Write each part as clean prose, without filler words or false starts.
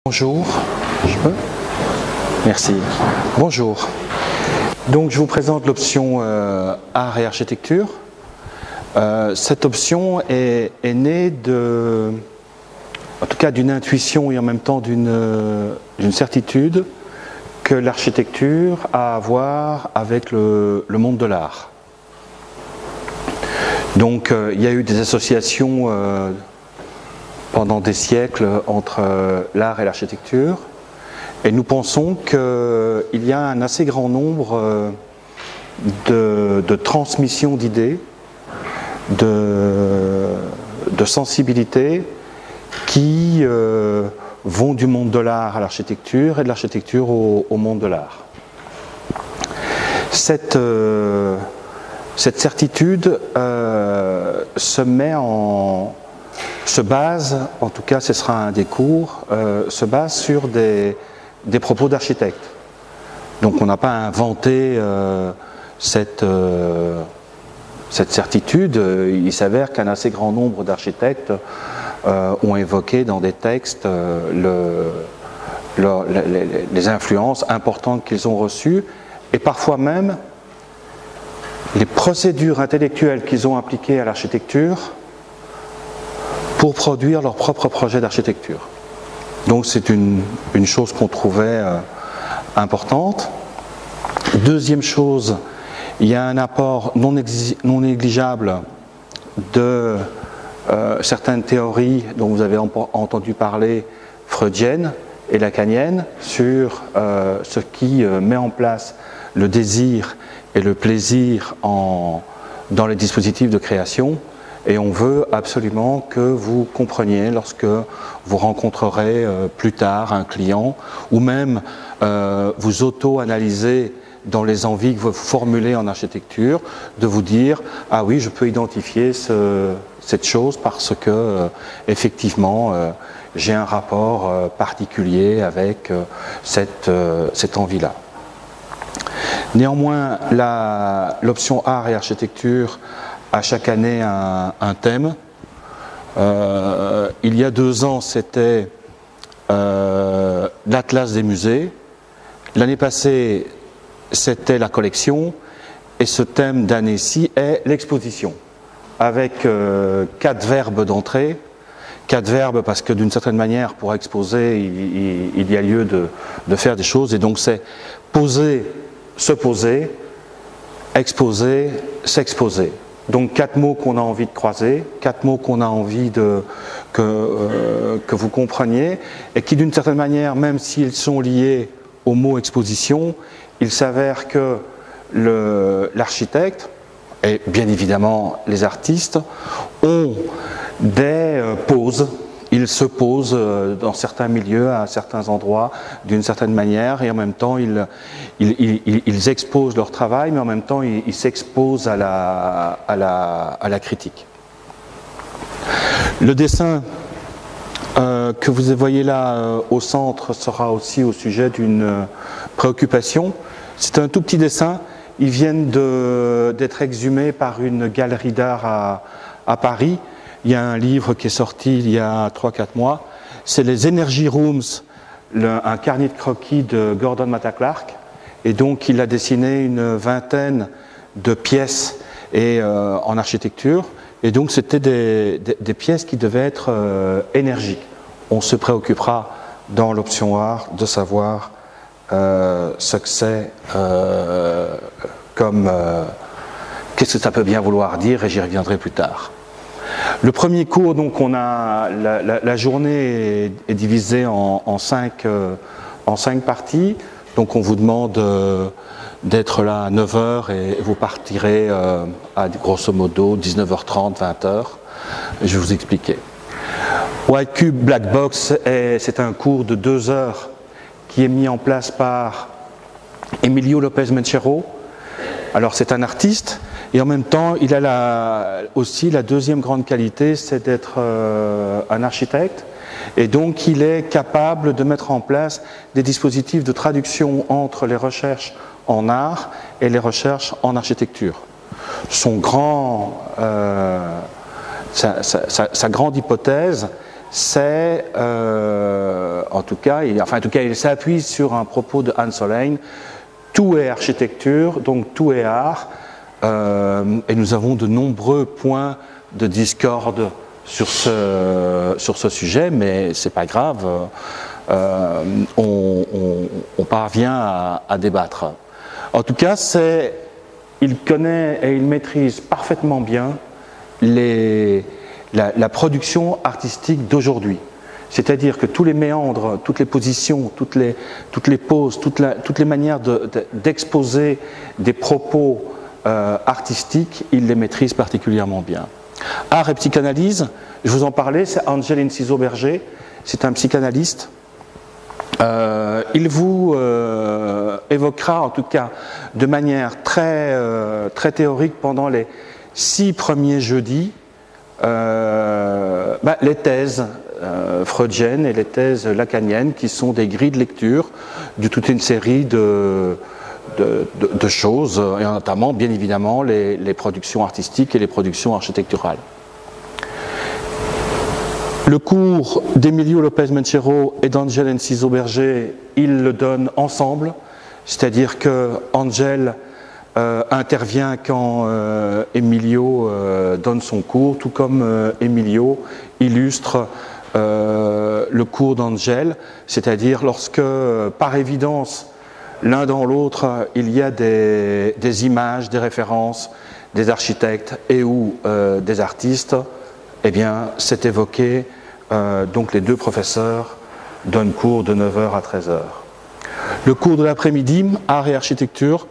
Bonjour, je peux? Merci. Bonjour. Donc je vous présente l'option art et architecture. Cette option est née en tout cas d'une intuition et en même temps d'une certitude que l'architecture a à voir avec le monde de l'art. Donc il y a eu des associations pendant des siècles entre l'art et l'architecture, et nous pensons qu'il y a un assez grand nombre de transmissions d'idées, de sensibilités qui vont du monde de l'art à l'architecture et de l'architecture au monde de l'art. Cette certitude se base, en tout cas ce sera un des cours, se base sur des propos d'architectes. Donc on n'a pas inventé cette certitude. Il s'avère qu'un assez grand nombre d'architectes ont évoqué dans des textes les influences importantes qu'ils ont reçues, et parfois même les procédures intellectuelles qu'ils ont appliquées à l'architecture pour produire leur propre projet d'architecture. Donc c'est une chose qu'on trouvait importante. Deuxième chose, il y a un apport non négligeable de certaines théories dont vous avez entendu parler, freudiennes et lacaniennes, sur ce qui met en place le désir et le plaisir dans les dispositifs de création. Et on veut absolument que vous compreniez, lorsque vous rencontrerez plus tard un client, ou même vous auto-analysez dans les envies que vous formulez en architecture, de vous dire « Ah oui, je peux identifier cette chose parce que, effectivement, j'ai un rapport particulier avec cette envie-là ». Néanmoins, l'option art et architecture a chaque année un thème. Il y a 2 ans, c'était l'Atlas des musées. L'année passée, c'était la collection. Et ce thème d'année-ci est l'exposition, avec 4 verbes d'entrée. 4 verbes parce que d'une certaine manière, pour exposer, il y a lieu de faire des choses. Et donc c'est poser, se poser, exposer, s'exposer. Donc 4 mots qu'on a envie de croiser, 4 mots qu'on a envie que vous compreniez, et qui d'une certaine manière, même s'ils sont liés au mot exposition, il s'avère que l'architecte, et bien évidemment les artistes, ont des poses. Ils se posent dans certains milieux, à certains endroits, d'une certaine manière, et en même temps, ils exposent leur travail, mais en même temps, ils s'exposent à la critique. Le dessin que vous voyez là au centre sera aussi au sujet d'une préoccupation. C'est un tout petit dessin. Ils viennent d'être exhumés par une galerie d'art à Paris. Il y a un livre qui est sorti il y a 3-4 mois, c'est les Energy Rooms, un carnet de croquis de Gordon Matta Clark, et donc il a dessiné une 20aine de pièces en architecture, et donc c'était des pièces qui devaient être énergiques. On se préoccupera dans l'option art de savoir ce que c'est qu'est-ce que ça peut bien vouloir dire, et j'y reviendrai plus tard. Le premier cours, donc, la journée est divisée en 5 parties. Donc on vous demande d'être là à 9h et vous partirez à grosso modo 19h30, 20h. Je vais vous expliquer. White Cube Black Box, c'est un cours de 2 heures qui est mis en place par Emilio Lopez Menchero. Alors c'est un artiste. Et en même temps, il a aussi la deuxième grande qualité, c'est d'être un architecte. Et donc, il est capable de mettre en place des dispositifs de traduction entre les recherches en art et les recherches en architecture. Sa grande hypothèse, c'est, en tout cas, il s'appuie sur un propos de Hans Hollein. Tout est architecture, donc tout est art, et nous avons de nombreux points de discorde sur ce sujet, mais c'est pas grave, on parvient à débattre. En tout cas, il connaît et il maîtrise parfaitement bien la production artistique d'aujourd'hui. C'est-à-dire que tous les méandres, toutes les positions, toutes les poses, toutes les manières d'exposer des propos artistiques, il les maîtrise particulièrement bien. Art et psychanalyse, je vous en parlais, c'est Angel Enciso-Berger, c'est un psychanalyste. Il vous évoquera, en tout cas de manière très théorique, pendant les 6 premiers jeudis, les thèses freudiennes et les thèses lacaniennes, qui sont des grilles de lecture de toute une série de choses, et notamment, bien évidemment, les productions artistiques et les productions architecturales. Le cours d'Emilio Lopez Menchero et d'Angel Enciso-Berger, ils le donnent ensemble, c'est-à-dire que Angel intervient quand Emilio donne son cours, tout comme Emilio illustre le cours d'Angel, c'est-à-dire lorsque, par évidence, l'un dans l'autre, il y a des images, des références, des architectes et ou des artistes, eh bien, c'est évoqué. Donc les 2 professeurs donnent cours de 9h à 13h. Le cours de l'après-midi, art et architecture,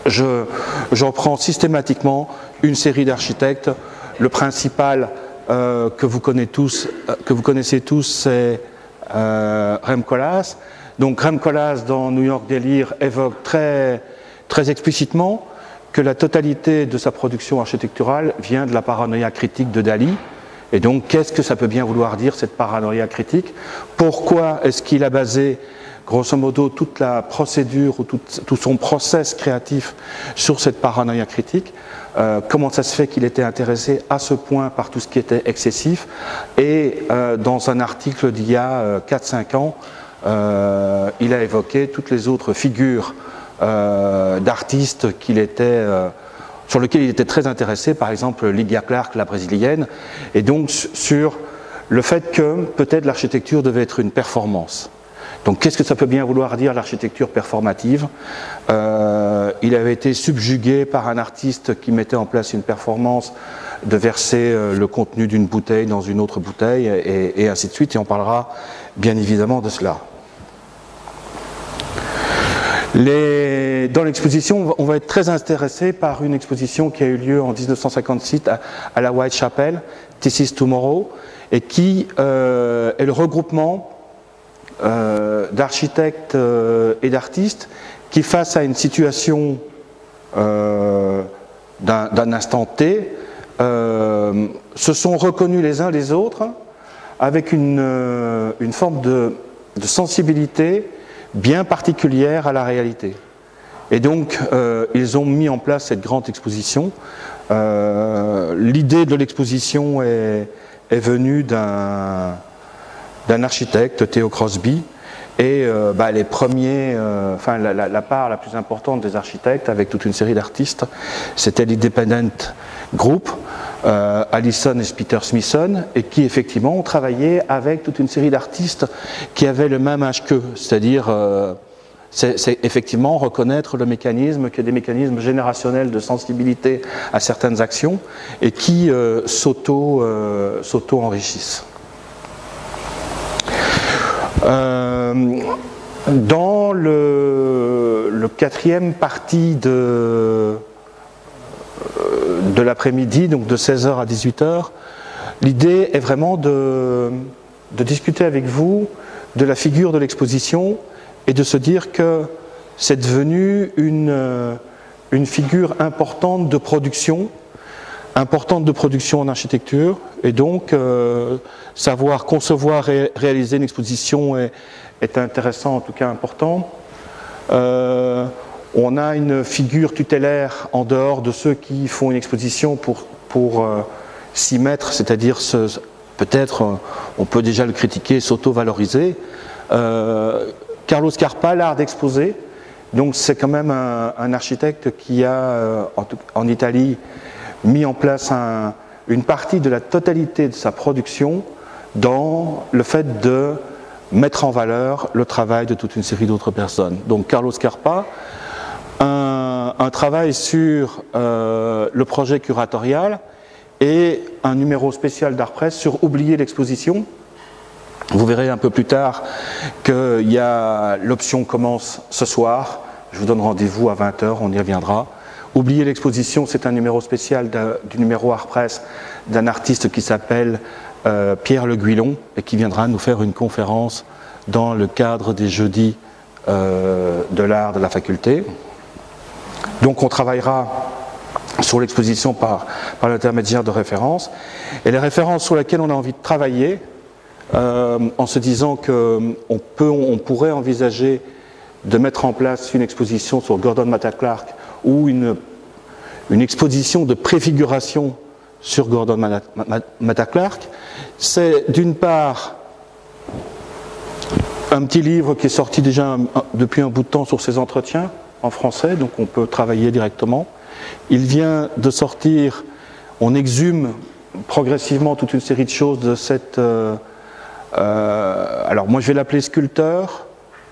j'en prends systématiquement une série d'architectes. Le principal que vous connaissez tous, c'est Rem Koolhaas. Donc Rem Koolhaas, dans New York Délire, évoque très explicitement que la totalité de sa production architecturale vient de la paranoïa critique de Dali. Et donc, qu'est-ce que ça peut bien vouloir dire, cette paranoïa critique? Pourquoi est-ce qu'il a basé, grosso modo, toute la procédure ou tout son process créatif sur cette paranoïa critique? Comment ça se fait qu'il était intéressé à ce point par tout ce qui était excessif? Et dans un article d'il y a 4-5 ans, il a évoqué toutes les autres figures d'artistes sur lequel il était très intéressé, par exemple Lydia Clark, la brésilienne, et donc sur le fait que peut-être l'architecture devait être une performance. Donc qu'est-ce que ça peut bien vouloir dire, l'architecture performative? Il avait été subjugué par un artiste qui mettait en place une performance de verser le contenu d'une bouteille dans une autre bouteille, et ainsi de suite, et on parlera bien évidemment de cela. Dans l'exposition, on va être très intéressé par une exposition qui a eu lieu en 1956 à la Whitechapel, This is Tomorrow, et qui est le regroupement d'architectes et d'artistes qui, face à une situation d'un instant T, se sont reconnus les uns les autres avec une forme de sensibilité bien particulière à la réalité. Et donc, ils ont mis en place cette grande exposition. L'idée de l'exposition est venue d'un architecte, Theo Crosby, et les premiers, la part la plus importante des architectes, avec toute une série d'artistes, c'était l'Independent Group, Allison et Peter Smithson, et qui effectivement ont travaillé avec toute une série d'artistes qui avaient le même âge qu'eux, c'est-à-dire c'est effectivement reconnaître le mécanisme, qu'il y a des mécanismes générationnels de sensibilité à certaines actions et qui s'auto-enrichissent. Dans le 4e partie de l'après-midi, donc de 16h à 18h, l'idée est vraiment de discuter avec vous de la figure de l'exposition et de se dire que c'est devenu une figure importante de production en architecture, et donc savoir concevoir et réaliser une exposition est intéressant, en tout cas important. On a une figure tutélaire en dehors de ceux qui font une exposition pour s'y mettre, c'est-à-dire peut-être on peut déjà le critiquer, s'auto-valoriser. Carlo Scarpa, l'art d'exposer, donc c'est quand même un architecte qui a en Italie mis en place une partie de la totalité de sa production dans le fait de mettre en valeur le travail de toute une série d'autres personnes. Donc Carlo Scarpa, un travail sur le projet curatorial et un numéro spécial d'Art Presse sur oublier l'exposition. Vous verrez un peu plus tard que l'option commence ce soir. Je vous donne rendez-vous à 20 h, on y reviendra. Oublier l'exposition, c'est un numéro spécial du numéro Art Presse d'un artiste qui s'appelle Pierre Le Guillon et qui viendra nous faire une conférence dans le cadre des jeudis de l'art de la faculté. Donc on travaillera sur l'exposition par l'intermédiaire de références. Et les références sur lesquelles on a envie de travailler, en se disant qu'on pourrait envisager de mettre en place une exposition sur Gordon Matta Clark ou une exposition de préfiguration sur Gordon Matta Clark, c'est d'une part un petit livre qui est sorti déjà depuis un bout de temps sur ces entretiens en français, donc on peut travailler directement. Il vient de sortir, on exhume progressivement toute une série de choses de cette... alors moi je vais l'appeler sculpteur,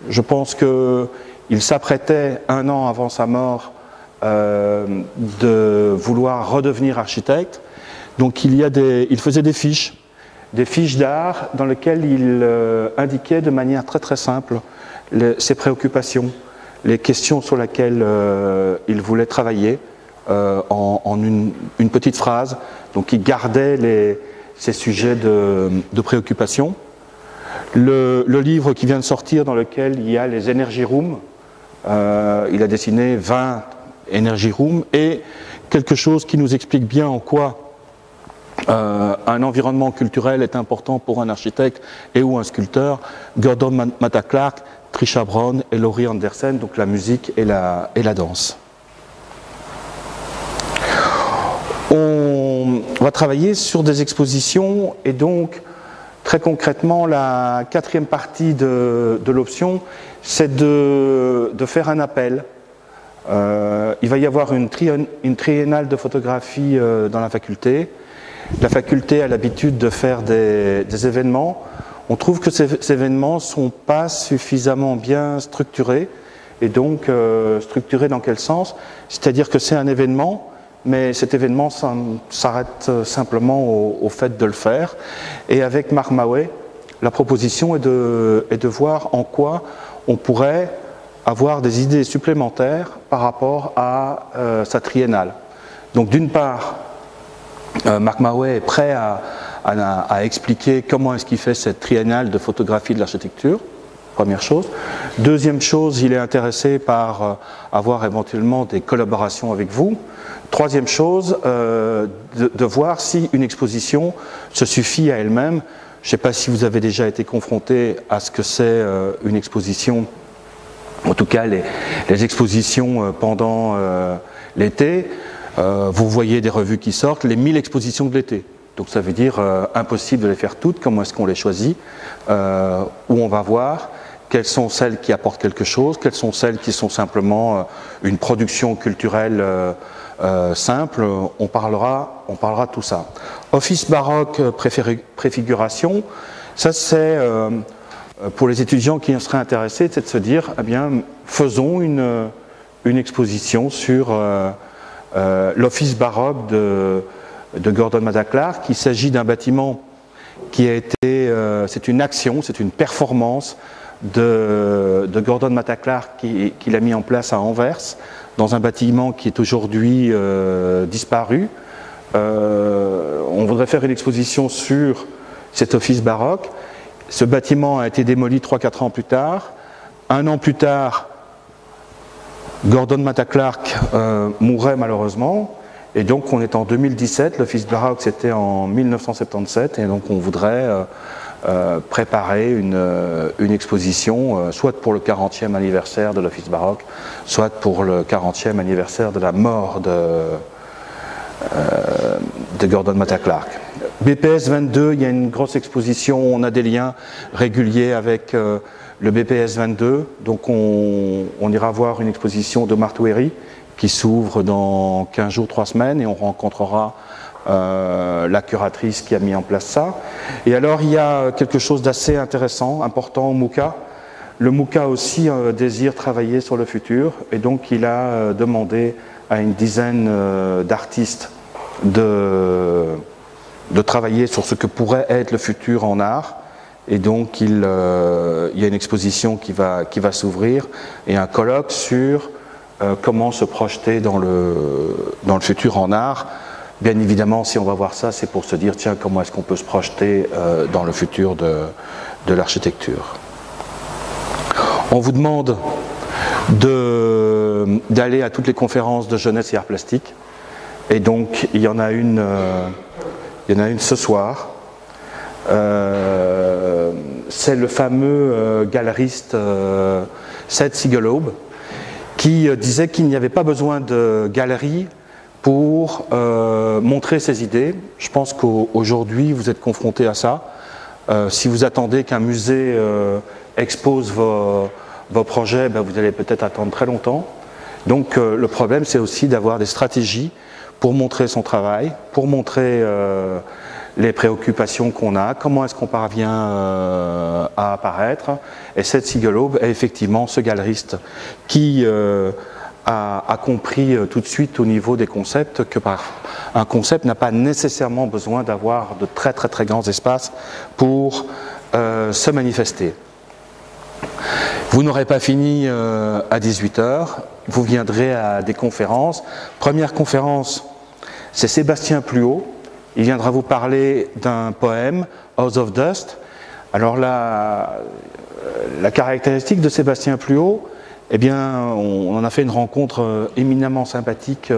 je pense qu'il s'apprêtait 1 an avant sa mort de vouloir redevenir architecte, donc il faisait des fiches d'art dans lesquelles il indiquait de manière très très simple ses préoccupations, les questions sur lesquelles il voulait travailler en une petite phrase, donc il gardait ces sujets de préoccupation. Le livre qui vient de sortir dans lequel il y a les Energy Rooms, il a dessiné 20 Energy Rooms et quelque chose qui nous explique bien en quoi un environnement culturel est important pour un architecte et ou un sculpteur. Gordon Matta Clark, Trisha Brown et Laurie Anderson, donc la musique et la danse. On va travailler sur des expositions et donc très concrètement la 4e partie de l'option, c'est de faire un appel. Il va y avoir une triennale de photographie dans la faculté. La faculté a l'habitude de faire des événements. On trouve que ces événements ne sont pas suffisamment bien structurés. Et donc, structurés dans quel sens? C'est-à-dire que c'est un événement, mais cet événement s'arrête simplement au fait de le faire. Et avec Marc Mauet, la proposition est de voir en quoi on pourrait avoir des idées supplémentaires par rapport à sa triennale. Donc d'une part, Marc Mauet est prêt à expliquer comment est-ce qu'il fait cette triennale de photographie de l'architecture, première chose. Deuxième chose, il est intéressé par avoir éventuellement des collaborations avec vous. Troisième chose, de voir si une exposition se suffit à elle-même. Je ne sais pas si vous avez déjà été confronté à ce que c'est une exposition, en tout cas les expositions pendant l'été. Vous voyez des revues qui sortent, les 1000 expositions de l'été. Donc ça veut dire impossible de les faire toutes. Comment est-ce qu'on les choisit? Où on va voir? Quelles sont celles qui apportent quelque chose? Quelles sont celles qui sont simplement une production culturelle simple? On parlera de tout ça. Office baroque, préfiguration, ça c'est pour les étudiants qui en seraient intéressés, c'est de se dire, eh bien, faisons une exposition sur l'office baroque de Gordon Matta Clark. Il s'agit d'un bâtiment qui a été, c'est une action, c'est une performance de Gordon Matta Clark qu'il a mis en place à Anvers, dans un bâtiment qui est aujourd'hui disparu. On voudrait faire une exposition sur cet office baroque. Ce bâtiment a été démoli 3-4 ans plus tard. 1 an plus tard, Gordon Matta Clark mourait malheureusement, et donc on est en 2017, l'office baroque c'était en 1977, et donc on voudrait préparer une exposition, soit pour le 40e anniversaire de l'office baroque, soit pour le 40e anniversaire de la mort de Gordon Matta Clark. BPS 22, il y a une grosse exposition, on a des liens réguliers avec le BPS 22, donc on ira voir une exposition de Martueri qui s'ouvre dans 15 jours, 3 semaines, et on rencontrera la curatrice qui a mis en place ça. Et alors il y a quelque chose d'assez intéressant, important au MOOCA. Le MOOCA aussi désire travailler sur le futur, et donc il a demandé à une dizaine d'artistes de travailler sur ce que pourrait être le futur en art. Et donc il y a une exposition qui va s'ouvrir et un colloque sur comment se projeter dans le futur en art. Bien évidemment, si on va voir ça, c'est pour se dire, tiens, comment est-ce qu'on peut se projeter dans le futur de l'architecture. On vous demande d'aller à toutes les conférences de jeunesse et arts plastiques. Et donc, il y en a une ce soir. C'est le fameux galeriste Seth Siegelob qui disait qu'il n'y avait pas besoin de galerie pour montrer ses idées. Je pense qu'aujourd'hui, vous êtes confrontés à ça. Si vous attendez qu'un musée expose vos projets, ben vous allez peut-être attendre très longtemps. Donc le problème, c'est aussi d'avoir des stratégies pour montrer son travail, pour montrer les préoccupations qu'on a, comment est-ce qu'on parvient à apparaître. Et Seth Siegelob est effectivement ce galeriste qui a compris tout de suite au niveau des concepts que un concept n'a pas nécessairement besoin d'avoir de très très très grands espaces pour se manifester. Vous n'aurez pas fini à 18 h, vous viendrez à des conférences. Première conférence, c'est Sébastien Pluot. Il viendra vous parler d'un poème, House of Dust. Alors la caractéristique de Sébastien Pluot, eh bien, on en a fait une rencontre éminemment sympathique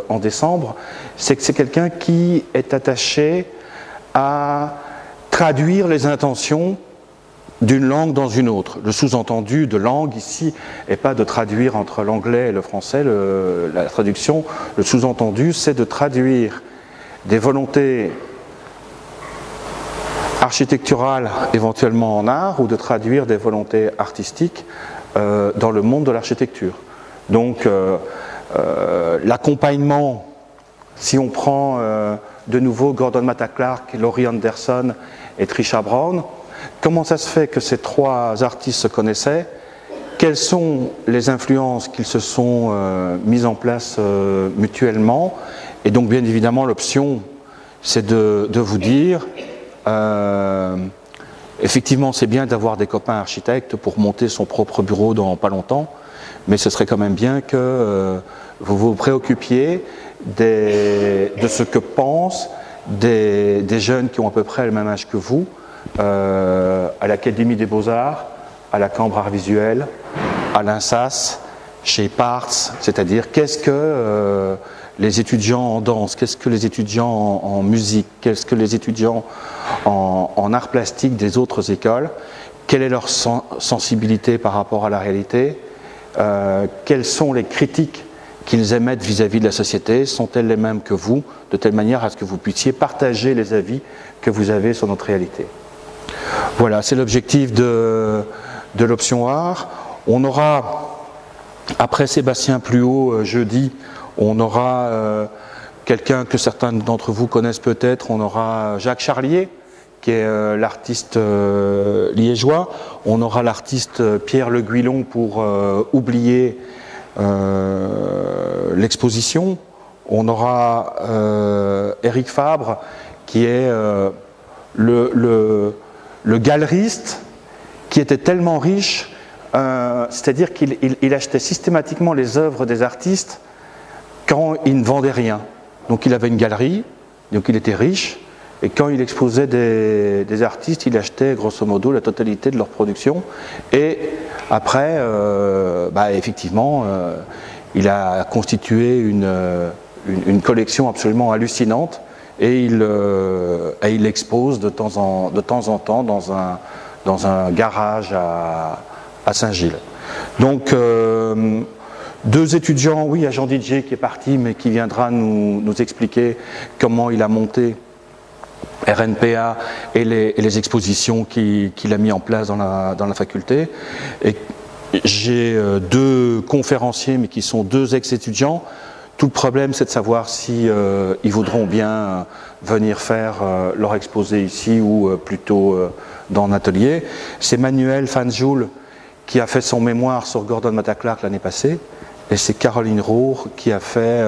en décembre, c'est que c'est quelqu'un qui est attaché à traduire les intentions d'une langue dans une autre. Le sous-entendu de langue ici n'est pas de traduire entre l'anglais et le français, la traduction, le sous-entendu c'est de traduire des volontés architecturales éventuellement en art ou de traduire des volontés artistiques dans le monde de l'architecture. Donc l'accompagnement, si on prend de nouveau Gordon Matta Clark, Laurie Anderson et Trisha Brown, comment ça se fait que ces trois artistes se connaissaient? Quelles sont les influences qu'ils se sont mises en place mutuellement? Et donc bien évidemment l'option c'est de vous dire effectivement c'est bien d'avoir des copains architectes pour monter son propre bureau dans pas longtemps, mais ce serait quand même bien que vous vous préoccupiez de ce que pensent des jeunes qui ont à peu près le même âge que vous, à l'Académie des Beaux-Arts, à la Cambre Art Visuel, à l'INSAS, chez Parts, c'est-à-dire qu'est-ce que les étudiants en danse, qu'est-ce que les étudiants en musique, qu'est-ce que les étudiants en art plastique des autres écoles, quelle est leur sensibilité par rapport à la réalité, quelles sont les critiques qu'ils émettent vis-à-vis de la société, sont-elles les mêmes que vous, de telle manière à ce que vous puissiez partager les avis que vous avez sur notre réalité. Voilà, c'est l'objectif de l'option art. On aura, après Sébastien Pluot, jeudi, on aura quelqu'un que certains d'entre vous connaissent peut-être, on aura Jacques Charlier, qui est l'artiste liégeois. On aura l'artiste Pierre Le Guillon pour oublier l'exposition. On aura Éric Fabre, qui est le galeriste, qui était tellement riche, c'est-à-dire qu'il achetait systématiquement les œuvres des artistes quand il ne vendait rien. Donc il avait une galerie, donc il était riche, et quand il exposait des artistes, il achetait grosso modo la totalité de leur production. Et après, effectivement, il a constitué une collection absolument hallucinante, et il l'expose de temps en temps dans un garage à Saint-Gilles. Donc 2 étudiants, oui, il y a Jean Didier qui est parti, mais qui viendra nous expliquer comment il a monté RNPA et les expositions qu'il a mis en place dans la faculté. Et j'ai 2 conférenciers, mais qui sont 2 ex-étudiants. Tout le problème, c'est de savoir si ils voudront bien venir faire leur exposé ici ou plutôt dans un atelier. C'est Manuel Fanjoul qui a fait son mémoire sur Gordon Matta Clark l'année passée, et c'est Caroline Roure qui a fait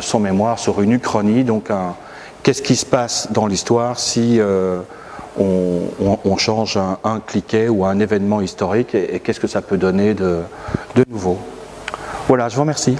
son mémoire sur une uchronie, donc qu'est-ce qui se passe dans l'histoire si on change un cliquet ou un événement historique, et qu'est-ce que ça peut donner de nouveau. Voilà, je vous remercie.